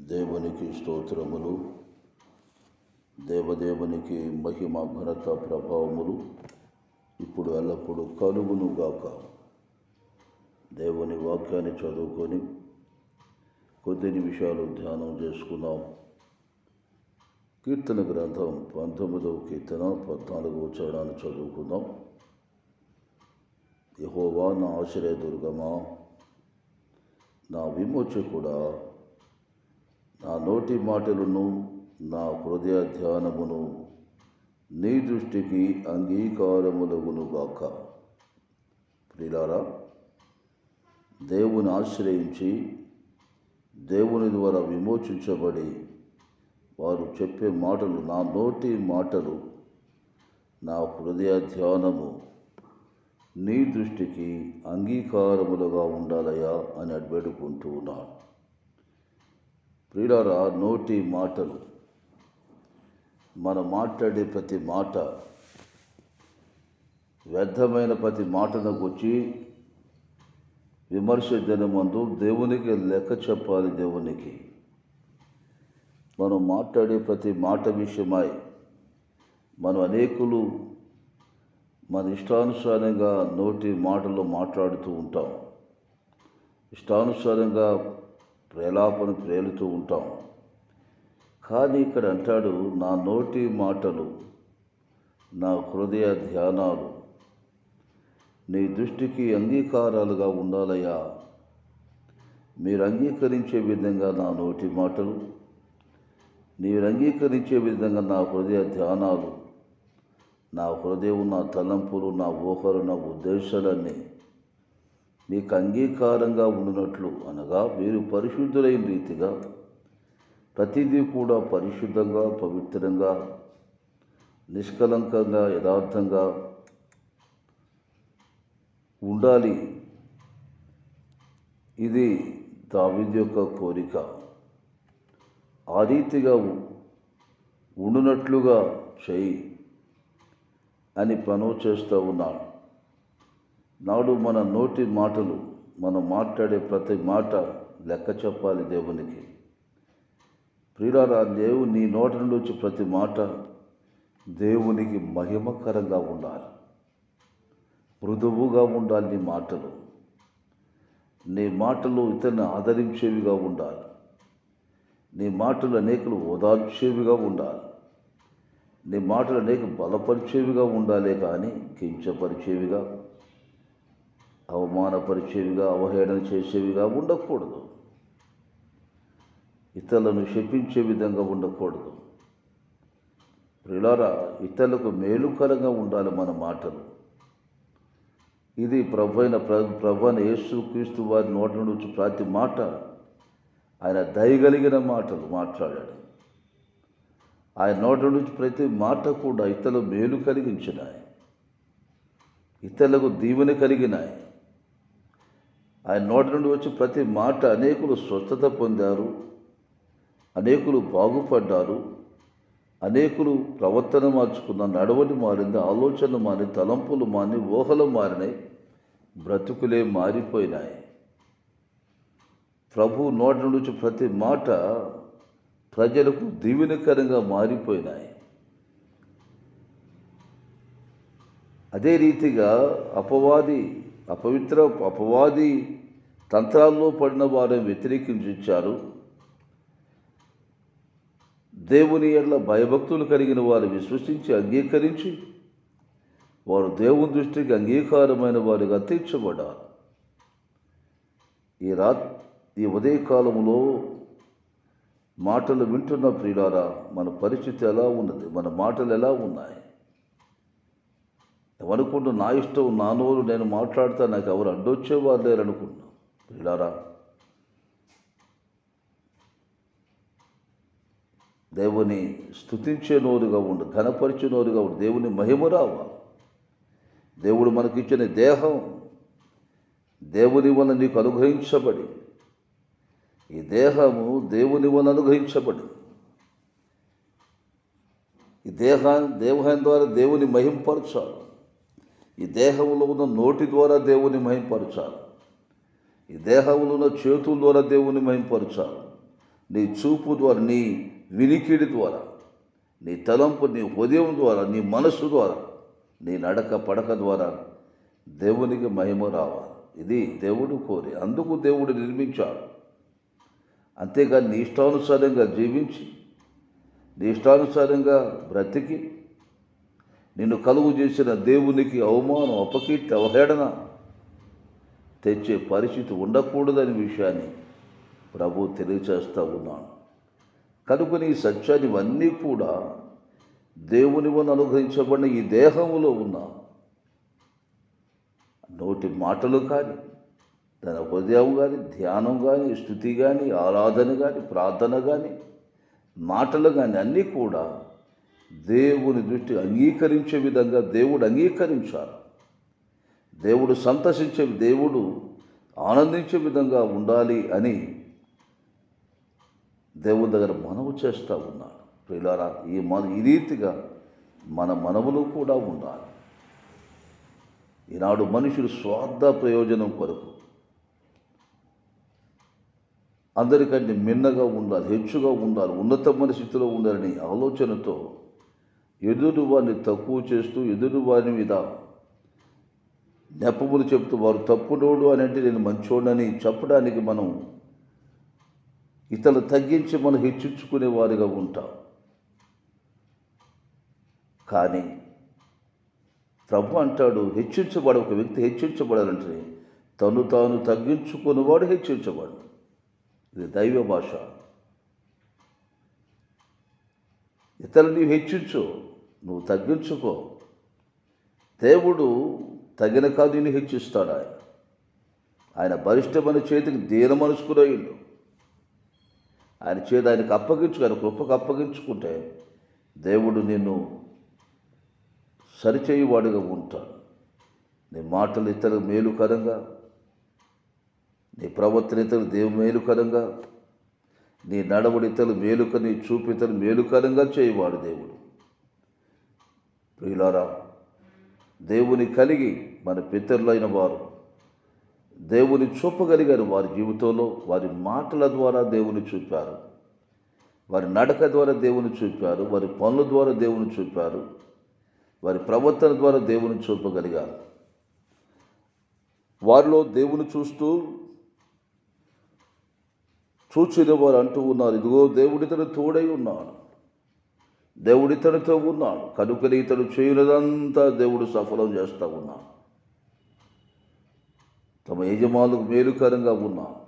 దేవునికి స్తోత్రములు. దేవదేవునికి మహిమ ఘనత ప్రభావములు ఇప్పుడు ఎల్లప్పుడూ కలుగునుగాక. దేవుని వాక్యాన్ని చదువుకొని కొద్ది నిమిషాలు ధ్యానం చేసుకుందాం. కీర్తన గ్రంథం 19వ కీర్తన 14వ చరణాన్ని చదువుకుందాం. యెహోవా నా ఆశ్రయదుర్గమా, నా విమోచకుడా, నా నోటి మాటలను నా హృదయ ధ్యానమును నీ దృష్టికి అంగీకారములగునుగాక. ప్రియులారా, దేవుని ఆశ్రయించి దేవుని ద్వారా విమోచించబడి వారు చెప్పే మాటలు, నా నోటి మాటలు నా హృదయ ధ్యానము నీ దృష్టికి అంగీకారములుగా ఉండాలయా అని అడ్బెడుకుంటూ ఉన్నాను. ప్రియులారా, నోటి మాటలు, మనం మాట్లాడే ప్రతి మాట, వ్యర్థమైన ప్రతి మాటను గురించి విమర్శ దినమందు దేవునికి లెక్క చెప్పాలి. దేవునికి మనం మాట్లాడే ప్రతి మాట విషయమై మనం అనేకులు మన ఇష్టానుసారంగా నోటి మాటలు మాట్లాడుతూ ఉంటాం. ఇష్టానుసారంగా ప్రేలాపన ప్రేలుతూ ఉంటాం. కానీ ఇక్కడ అంటాడు, నా నోటి మాటలు నా హృదయ ధ్యానాలు నీ దృష్టికి అంగీకారాలుగా ఉండాలయ్యా. మీరు అంగీకరించే విధంగా నా నోటి మాటలు, మీరు అంగీకరించే విధంగా నా హృదయ ధ్యానాలు, నా హృదయం, నా తలంపులు, నా ఊహలు, నా ఉద్దేశాలన్నీ మీకు అంగీకారంగా ఉండినట్లు, అనగా మీరు పరిశుద్ధులైన రీతిగా ప్రతిదీ కూడా పరిశుద్ధంగా, పవిత్రంగా, నిష్కలంకంగా, యథార్థంగా ఉండాలి. ఇది దావీదు యొక్క కోరిక. ఆ రీతిగా ఉండునట్లుగా చేయి అని మనవి చేస్తూ ఉన్నాడు. నాడు మన నోటి మాటలు, మనం మాట్లాడే ప్రతి మాట లెక్క చెప్పాలి దేవునికి. ప్రియులారా, నీ నోటి నుండి వచ్చే ప్రతి మాట దేవునికి మహిమకరంగా ఉండాలి, మృదువుగా ఉండాలి. నీ మాటలు ఇతరుని ఆదరించేవిగా ఉండాలి. నీ మాటలు అనేకులు ఓదార్చేవిగా ఉండాలి. నీ మాటలు అనేక బలపరిచేవిగా ఉండాలి, కానీ కించపరిచేవిగా, అవమానపరిచేవిగా, అవహేళన చేసేవిగా ఉండకూడదు. ఇతరులను శపించే విధంగా ఉండకూడదు. ప్రియులారా, ఇతరులకు మేలుకరంగా ఉండాలి మన మాటలు. ఇది ప్రభువైన యేసుక్రీస్తు వారి నోటి నుండి వచ్చి ప్రతి మాట ఆయన దయగలిగిన మాటలు మాట్లాడాడు. ఆయన నోటి నుంచి ప్రతి మాట కూడా ఇతరులకు మేలు కలిగించినాయి, ఇతరులకు దీవెన కలిగినాయి. ఆయన నోటి నుండి వచ్చి ప్రతి మాట అనేకులు స్వస్థత పొందారు, అనేకులు బాగుపడ్డారు, అనేకులు ప్రవర్తన మార్చుకున్న, నడవడి మారింది, ఆలోచన మారి, తలంపులు మారి, ఊహలు మారినాయి, బ్రతుకులే మారిపోయినాయి. ప్రభు నోటి నుండి వచ్చి ప్రతి మాట ప్రజలకు దీవెనకరంగా మారిపోయినాయి. అదే రీతిగా అపవాది తంత్రాల్లో పడిన వారిని వ్యతిరేకించారు. దేవుని ఎడల భయభక్తులు కలిగిన వారు విశ్వసించి అంగీకరించి వారు దేవుని దృష్టికి అంగీకారమైన వారుగా తీర్చబడ్డారు. ఈ ఉదయకాలంలో మాటలు వింటున్న ప్రియులారా, మన పరిస్థితి ఎలా ఉన్నది? మన మాటలు ఎలా ఉన్నాయి? ఏమనుకుంటూ, నా ఇష్టం, నా నోరు, నేను మాట్లాడితే నాకు ఎవరు అడ్డొచ్చేవారు లేరనుకుంటున్నాం. ప్రియులారా, దేవుని స్తుతించే నోరుగా ఉండు, ఘనపరిచే నోరుగా ఉండు. దేవుని మహిమ రావాలి. దేవుడు మనకిచ్చిన దేహం దేవుని వలన నీకు అనుగ్రహించబడి, ఈ దేహము దేవుని వలన అనుగ్రహించబడి, ఈ దేహం ద్వారా దేవుని మహింపరచాలి. ఈ దేహంలో ఉన్న నోటి ద్వారా దేవుని మహింపరచాలి. ఈ దేహంలో ఉన్న చేతుల ద్వారా దేవుని మహింపరచాలి. నీ చూపు ద్వారా, నీ వినికిడి ద్వారా, నీ తలంపు, నీ హృదయం ద్వారా, నీ మనస్సు ద్వారా, నీ నడక పడక ద్వారా దేవునికి మహిమ రావాలి. ఇది దేవుడు కోరి, అందుకు దేవుడు నిర్మించాడు. అంతేగాని నీ ఇష్టానుసారంగా జీవించి, నీ ఇష్టానుసారంగా బ్రతికి నిన్ను కలుగు చేసిన దేవునికి అవమానం, అపకీర్తి, అవహేళన తెచ్చే పరిస్థితి ఉండకూడదనే విషయాన్ని ప్రభు తెలియచేస్తూ ఉన్నాను. కనుక ఈ సత్యాన్ని ఇవన్నీ కూడా దేవుని వల్ల అనుగ్రహించబడిన ఈ దేహంలో ఉన్న నోటి మాటలు కానీ, తన హృదయం కానీ, ధ్యానం కానీ, స్తుతి కానీ, ఆరాధన కానీ, ప్రార్థన కానీ, మాటలు కానీ అన్నీ కూడా దేవుని దృష్టి అంగీకరించే విధంగా దేవుడు అంగీకరించాలి. దేవుడు సంతోషించే, దేవుడు ఆనందించే విధంగా ఉండాలి అని దేవుని దగ్గర మనవి చేస్తూ ఉన్నాడు. ప్రియులారా, ఈ రీతిగా మన మనవులు కూడా ఉండాలి. ఈనాడు మనుషులు స్వార్థ ప్రయోజనం కొరకు అందరికంటే మిన్నగా ఉండాలి, హెచ్చుగా ఉండాలి, ఉన్నతమైన స్థితిలో ఉండాలని ఆలోచనతో ఎదురువారిని తక్కువ చేస్తూ, ఎదురువారి మీద నెపములు చెప్తూ, వారు తప్పుడోడు అని అంటే నేను మంచోడని చెప్పడానికి మనం ఇతరులు తగ్గించి మనం హెచ్చించుకునే వారిగా ఉంటాం. కానీ ప్రభు అంటాడు, ఒక వ్యక్తి హెచ్చించబడాలంటే తను తాను తగ్గించుకునేవాడు హెచ్చించబడు. ఇది దైవ భాష. ఇతరులు నీవు హెచ్చించు, నువ్వు తగ్గించుకో. దేవుడు తగిన కాదు నిన్ను హెచ్చిస్తాడు. ఆయన బలిష్టమైన చేతికి దీన మనసుకురాయిళ్ళు. ఆయన చేతి ఆయనకు ఆయన కృపకు అప్పగించుకుంటే దేవుడు నిన్ను సరిచేయువాడుగా ఉంటాడు. నీ మాటలు ఇతరులు మేలుకరంగా, నీ ప్రవర్తన ఇతరులు దేవుని మేలుకరంగా, నీ నడవడి ఇతరులు నీ చూపు ఇతరులు మేలుకరంగా చేయవాడు దేవుడు. ప్రియులారా, దేవుని కలిగి మన పితరులైన వారు దేవుని చూపగలిగారు. వారి జీవితంలో వారి మాటల ద్వారా దేవుని చూపారు, వారి నడక ద్వారా దేవుని చూపారు, వారి పనుల ద్వారా దేవుని చూపారు, వారి ప్రవర్తన ద్వారా దేవుని చూపగలిగారు. వారిలో దేవుని చూచిన వారు అంటూ ఉన్నారు, ఇదిగో దేవుడితను తోడై ఉన్నాడు, దేవుడితనితో ఉన్నాడు, కనుకని ఇతడు చేయనదంతా దేవుడు సఫలం చేస్తూ ఉన్నాడు. తమ యజమానులకు మేలుకరంగా ఉన్నారు,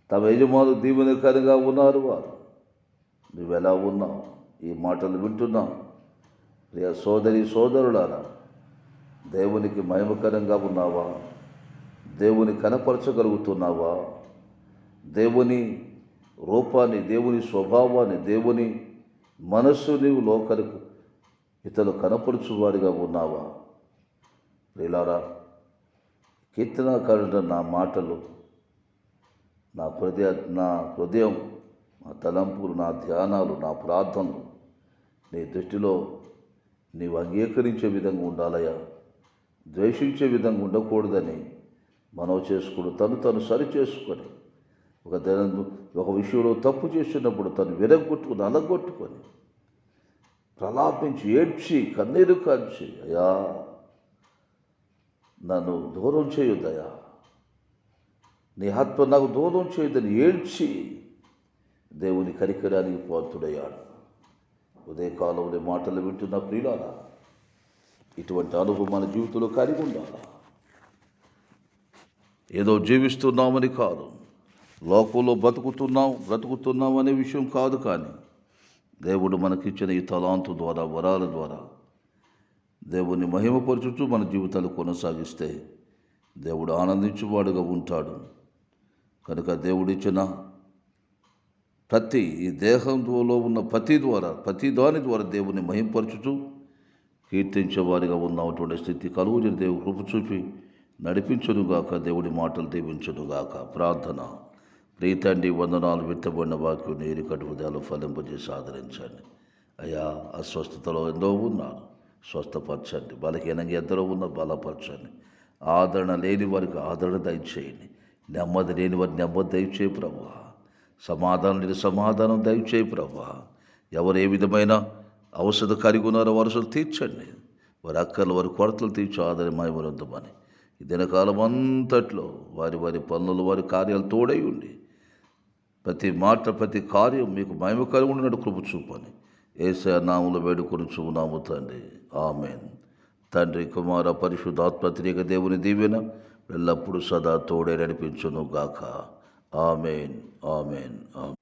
తమ యజమానులు దీవెనకరంగా ఉన్నారు. వారు నువ్వెలా ఉన్నావు? ఈ మాటలు వింటున్నావు ప్రియ సోదరి సోదరులారా, దేవునికి మహిమకరంగా ఉన్నావా? దేవుని కనపరచగలుగుతున్నావా? దేవుని రూపాన్ని, దేవుని స్వభావాన్ని, దేవుని మనస్సు నీవు లోకలకు ఇతరులు కనపరుచువారిగా ఉన్నావా? ప్రియులారా, కీర్తనాకారుడు నా మాటలు, నా హృదయం, నా తలంపులు, నా ధ్యానాలు, నా ప్రార్థనలు నీ దృష్టిలో నీవు అంగీకరించే విధంగా ఉండాలయ్యా. ద్వేషించే విధంగా ఉండకూడదని మనవి చేసుకుని తను సరి చేసుకొని ఒక విషయంలో తప్పు చేసినప్పుడు తను విరగొట్టుకుని అలగొట్టుకొని ప్రలాపించి ఏడ్చి కన్నీరు కార్చి, అయ్యా నన్ను దూరం చేయొద్దయా, నీ ఆత్మ నాకు దూరం చేయొద్దని ఏడ్చి దేవుని కనికరానికి పాత్రుడయ్యాడు. ఉదయకాలంలో మాటలు వింటున్న ప్రియులారా, ఇటువంటి అనుభవం మన జీవితంలో కలిగి ఉండాలా. ఏదో జీవిస్తున్నామని కాదు, లోకంలో బ్రతుకుతున్నాం అనే విషయం కాదు. కానీ దేవుడు మనకిచ్చిన ఈ తలాంతు ద్వారా, వరాల ద్వారా దేవుని మహిమపరచుతూ మన జీవితాలు కొనసాగిస్తే దేవుడు ఆనందించువాడుగా ఉంటాడు. కనుక దేవుడిచ్చిన ఈ దేహంలో ఉన్న ప్రతి దాని ద్వారా దేవుని మహిమపరచుతూ కీర్తించేవారిగా ఉన్నటువంటి స్థితి కలుగుని దేవుడు కృప చూపి నడిపించునుగాక. దేవుడి మాటలు దీవించునుగాక. ప్రార్థన. ప్రీతండి, వందనాలు. విత్తబడిన వాక్యం నీరు కట్టుదల ఫలింపజేసి ఆదరించండి. అయ్యా, అస్వస్థతలో ఎంతో ఉన్నారు, స్వస్థపరచండి. బలహీనంగా ఎందరో ఉన్న బలపరచండి. ఆదరణ లేని వారికి ఆదరణ దయచేయండి. నెమ్మది లేని వారికి నెమ్మది దయచేయి ప్రభువా. సమాధానం దయచేయి ప్రభా. ఎవరు ఏ విధమైన అవసరం కలిగి ఉన్నారో వరుసలు తీర్చండి. వారి అక్కర్లు, వారి కొరతలు తీర్చి ఆదరమయమని ఈ దినకాలం అంతట్లో వారి పనులు, వారి కార్యాలు తోడై ఉండి ప్రతి మాట, ప్రతి కార్యం మీకు మహిమ కలిగి ఉన్నట్టు కృప చూపని యేసయ్య నామములో వేడుకొనుచున్నాము తండ్రి. ఆమేన్. తండ్రి, కుమార, పరిశుద్ధాత్మ త్రియేక దేవుని దీవెన ఎల్లప్పుడూ సదా తోడే నడిపించును గాక. ఆమేన్. ఆమేన్. ఆమేన్.